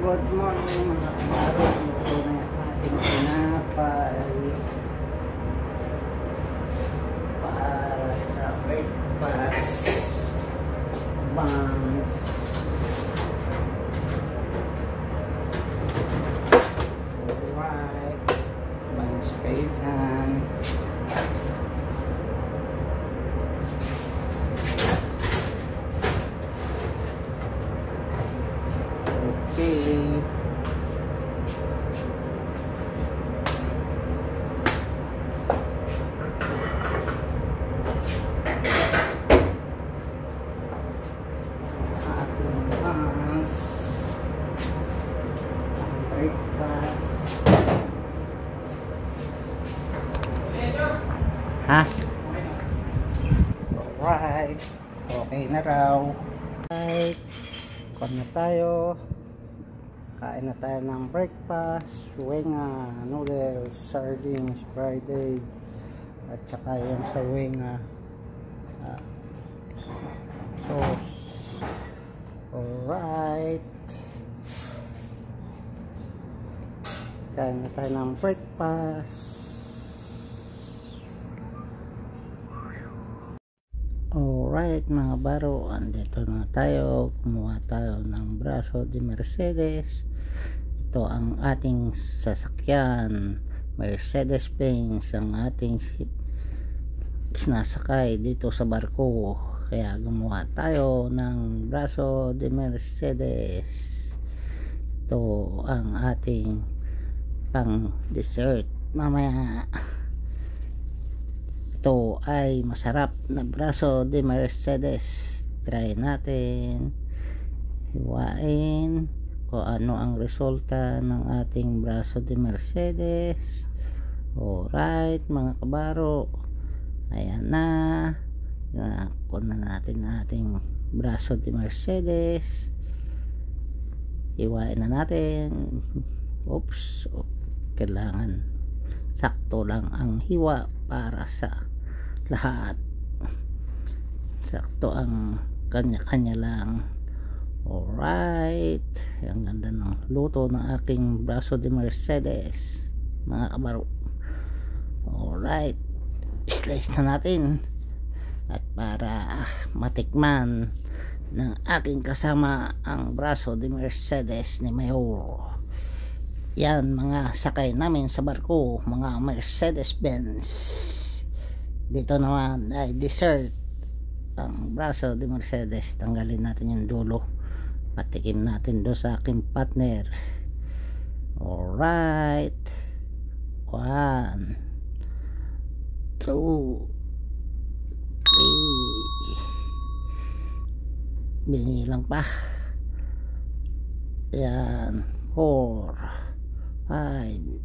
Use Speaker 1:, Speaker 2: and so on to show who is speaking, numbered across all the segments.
Speaker 1: Good morning mga kabaro. Luto na yung ating tinapay para sa breakfast. Bangs. Alright. Bangs kayo dyan. Okay. Ating bangs. Breakfast. Ha? Alright. Okay na raw. Alright. Kuha na tayo. Kain na tayo ng breakfast. Wenga, noodles, sardines, fried egg, at saka yung sa wenga sauce. Alright. Kain na tayo ng breakfast. Alright mga baro, andito na tayo. Kumuha tayo ng braso de Mercedes. Ito ang ating sasakyan, Mercedes-Benz, ang ating sinasakay dito sa barko. Kaya gumawa tayo ng braso de Mercedes. Ito ang ating pang dessert mamaya. Ito ay masarap na braso de Mercedes. Try natin hiwain kung ano ang resulta ng ating braso de Mercedes. Alright mga kabaro, ayan na. Kuha na natin ating braso de Mercedes. Hiwain na natin. Oops, kailangan sakto lang ang hiwa para sa lahat. Sakto ang kanya-kanya lang. Alright, ang ganda ng luto ng aking braso de Mercedes mga kabaro. Alright, slice na natin. At para matikman ng aking kasama ang braso de Mercedes ni Mayor. Yan mga sakay namin sa barko, mga Mercedes-Benz. Dito naman ay dessert ang braso de Mercedes. Tanggalin natin yung dulo, patikim natin do sa aking partner. Alright, 1 2 3, binilang pa. Yan, 4 5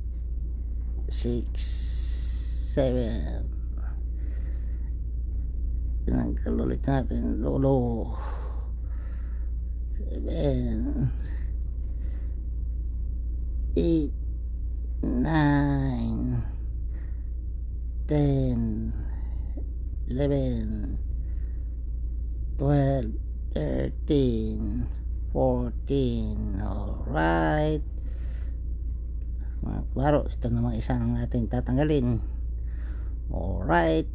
Speaker 1: 6 7. Tinanggal ulit natin lolo. 7 8 9 10 11 12 13 14. Alright mga kabaro, ito naman isa ang ating tatanggalin. Alright,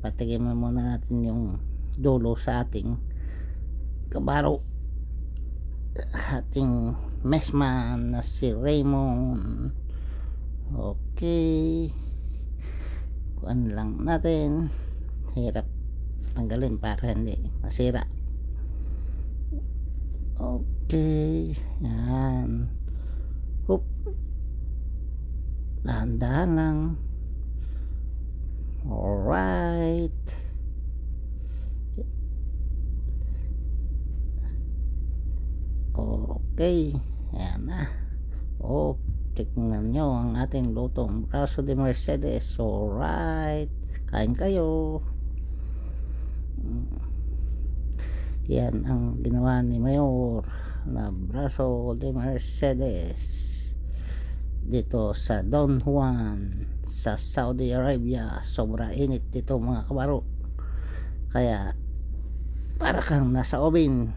Speaker 1: patikim muna natin yung dulo sa ating kabaro, ating messman na si Raymond. Okay, kuan lang natin, hirap tanggalin para hindi masira. Okay, yan. Hoop, dahan-dahan lang. Alright, okay, ayan na. Tignan nyo ang ating lutong braso de Mercedes. Alright, kain kayo. Yan ang ginawa ni Mayor na braso de Mercedes dito sa Don Juan sa Saudi Arabia. Sobra init dito mga kabaro, kaya para kang nasa oven.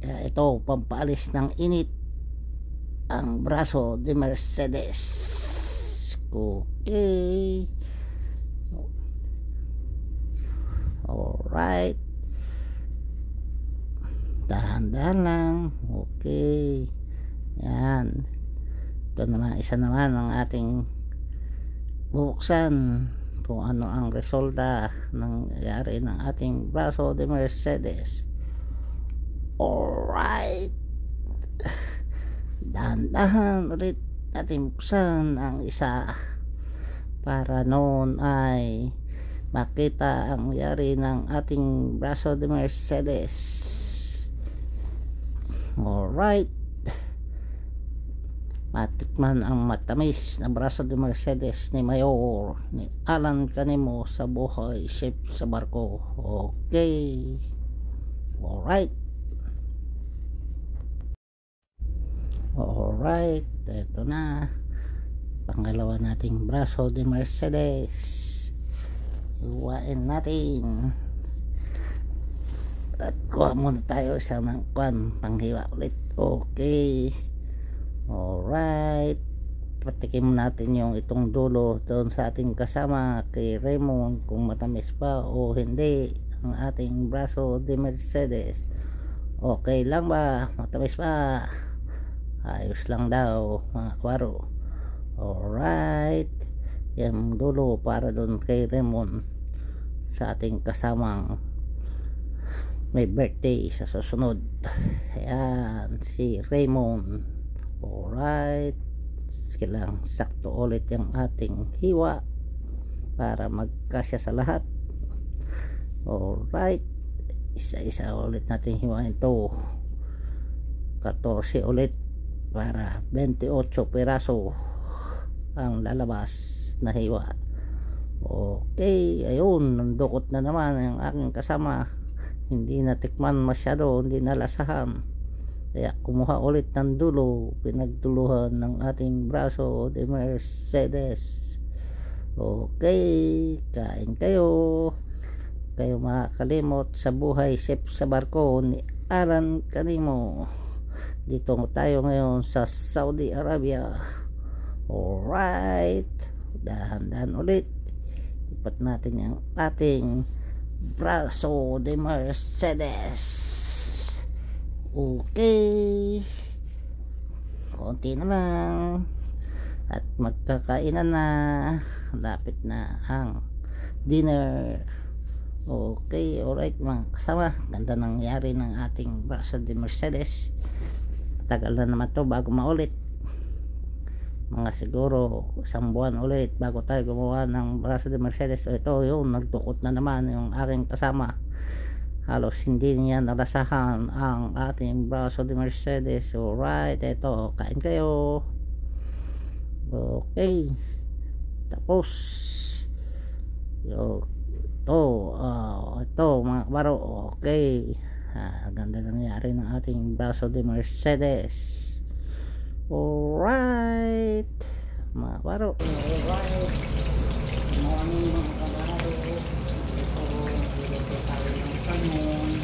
Speaker 1: Kaya ito pampaalis ng init ang braso de Mercedes. Okay, alright, dahan-dahan lang. Okay, yan. Ito naman, isa naman ang ating bubuksan kung ano ang resulta ng nangyari ng ating braso de Mercedes. Alright, dahan-dahan ulit natin buksan ang isa para noon ay makita ang nangyari ng ating braso de Mercedes. Alright, matikman ang matamis na braso de Mercedes ni Mayor ni Alan Canimo sa buhay chef sa barko. Okay, alright, alright, eto na pangalawa nating braso de Mercedes. Iwain natin at kuha muna tayo isang ng kwan panghiwa ulit. Okay, alright, patikim natin yung itong dulo doon sa ating kasama kay Raymond kung matamis pa o hindi ang ating braso de Mercedes. Okay lang ba? Matamis pa? Ayos lang daw mga kwaro. Alright, yung dulo para doon kay Raymond sa ating kasamang may birthday sa susunod. Ayan, si Raymond. Alright, kailangang sakto ulit yung ating hiwa para magkasya sa lahat. Alright, isa-isa ulit natin hiwain ito. 14 ulit para 28 piraso ang lalabas na hiwa. Okay, ayun, nandukot na naman yung aking kasama. Hindi natikman masyado, hindi nalasahan, kaya kumuha ulit ng dulo, pinagduluhan ng ating braso de Mercedes. Okay, kain kayo. Kayo makakalimot sa buhay chef sa barko ni Alan Canimo. Dito tayo ngayon sa Saudi Arabia. Alright, dahan-dahan ulit. Ipat natin yung ating braso de Mercedes. Okay, konti na lang at magkakainan na. Lapit na ang dinner. Okay, alright mga kasama, ganda nangyari ng ating braso de Mercedes. Tagal na naman to bago maulit, mga siguro isang buwan ulit bago tayo gumawa ng braso de Mercedes. So ito yun, nagdukot na naman yung aking kasama. Halos hindi niya nalasahan ang ating braso de Mercedes. Alright, ito, kain kayo. Okay, tapos ito mga kabaro. Okay, ganda nangyari ng ating braso de Mercedes. Alright mga kabaro. Alright, morning mga kabaro. Ito, dito tayo ng salmon.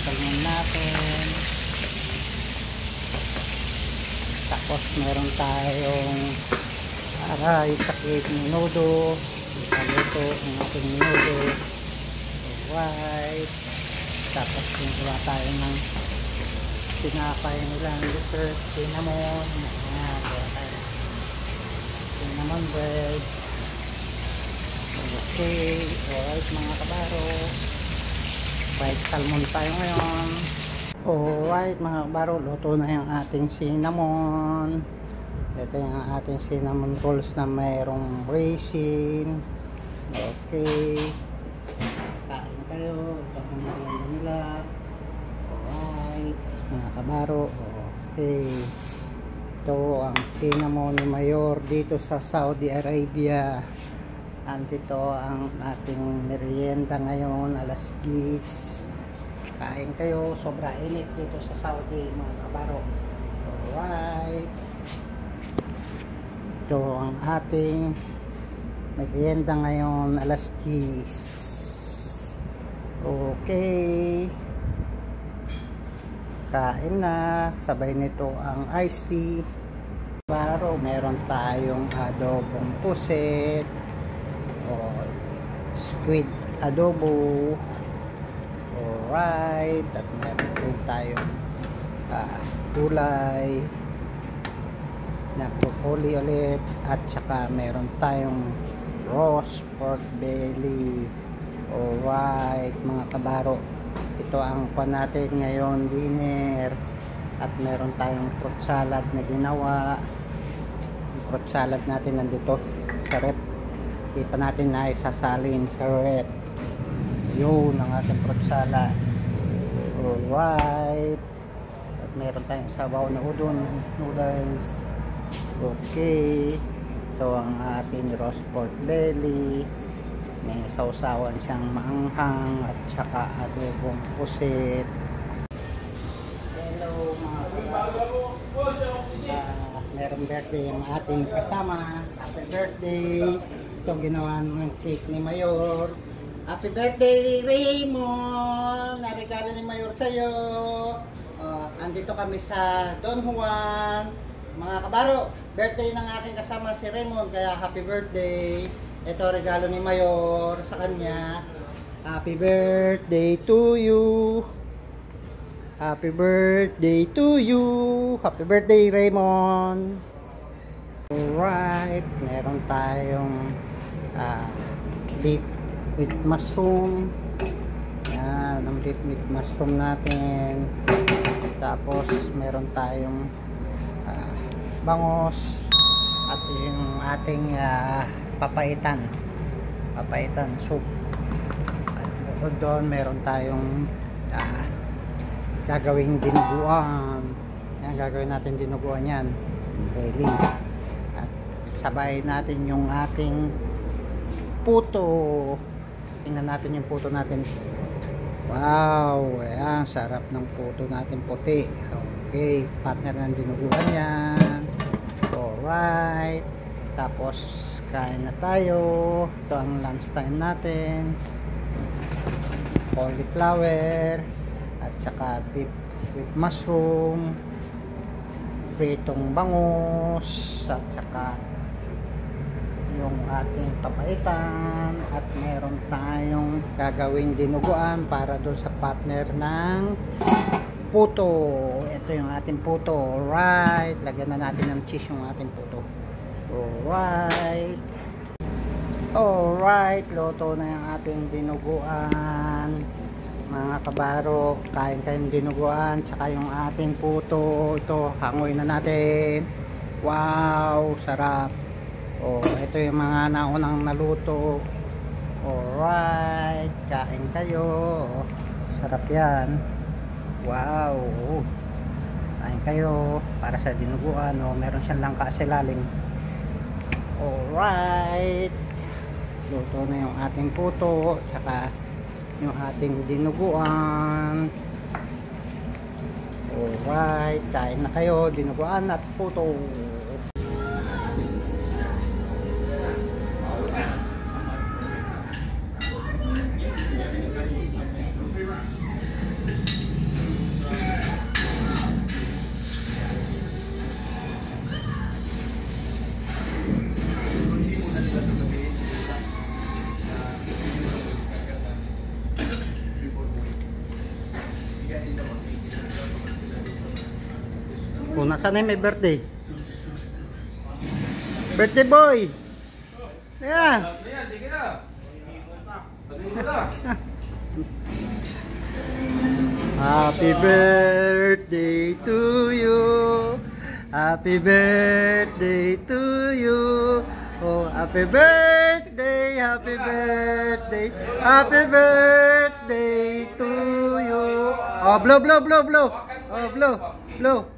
Speaker 1: Salmon natin. Tapos meron tayong aray sa plate ng nudo. Ito ang ating nudo. Alright, tapos yung gawa tayo ng tinapay nilang dessert, cinnamon. Ayan, gawa tayo cinnamon bread. Okay, alright mga kabaro, fried salmon tayo ngayon. Alright mga kabaro, luto na yung ating cinnamon. Ito yung ating cinnamon rolls na mayroong raisin. Okay, kain kayo. Ito ang merienda nila. Alright mga kabaro. Okay, ito ang cinnamon ni Mayor dito sa Saudi Arabia. Andito ang ating merienda ngayon, alas 10. Kain kayo, sobra init dito sa Saudi mga kabaro. Alright, ito ang ating merienda ngayon, alas 10. Okay, kain na. Sabay nito ang iced tea. Kabaro, meron tayong adobong pusit, squid adobo. Alright, at meron din tayong gulay na broccoli ulit, at saka meron tayong roast pork belly. Alright mga kabaro, ito ang pan natin ngayon, dinner. At meron tayong fruit salad na ginawa. Yung fruit salad natin nandito sa rep, di pa natin na isasalin sa rep. Yun ang ating fruit salad. Alright, at meron tayong sabaw na udon noodles. Okay, ito ang ating roast pork belly, may sausawan siyang maanghang, at saka adobong pusit. Hello mga meron birthday ang ating kasama. Happy birthday. Ito ginawa ng cake ni Mayor. Happy birthday Raymond, naregalo ni Mayor sa'yo. Andito kami sa Don Juan mga kabaro. Birthday ng aking kasama si Raymond, kaya happy birthday. Ito regalo ni Mayor sa kanya. Happy birthday to you. Happy birthday to you. Happy birthday Raymond. Alright, meron tayong beef with mushroom. Yan, ang beef with mushroom natin. Tapos meron tayong bangos, at yung ating papaitan soup. At bukod doon meron tayong gagawing dinuguan. Yan, gagawin natin dinuguan yan, belly. At sabay natin yung ating puto. Tingnan natin yung puto natin. Wow, ayan, sarap ng puto natin puti. Okay, partner ng dinuguan yan. Alright, tapos kain na tayo. Ito ang lunch time natin. Cauliflower, at saka beef with mushroom, pritong bangus, at saka yung ating papaitan, at meron tayong gagawing dinuguan para doon sa partner ng puto. Ito yung ating puto. Alright, lagyan na natin ng cheese yung ating puto. Alright, alright, luto na yung ating dinuguan mga kabaro. Kain kayong dinuguan tsaka yung ating puto. Ito, hangoy na natin. Wow, sarap. Ito yung mga naunang naluto. Alright, kain kayo. Sarap yan. Wow, kain kayo para sa dinuguan. Meron siyang langka sa ilalim. Alright, luto na yung ating puto tsaka yung ating dinuguan. Alright, kain na kayo, dinuguan at puto. O, nasaan na yung may birthday? Birthday boy! Ayan!
Speaker 2: Sige na! Pagin mo na!
Speaker 1: Happy birthday to you. Happy birthday to you. Oh, happy birthday, happy birthday, happy birthday to you. Oh, blow, blow, blow, blow. Oh, blow, blow.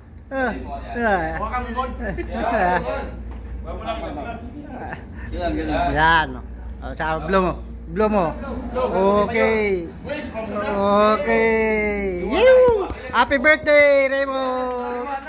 Speaker 1: Yan. Oh, sa blow mo. Blow mo. Okay. Okay. Happy birthday, Raymond.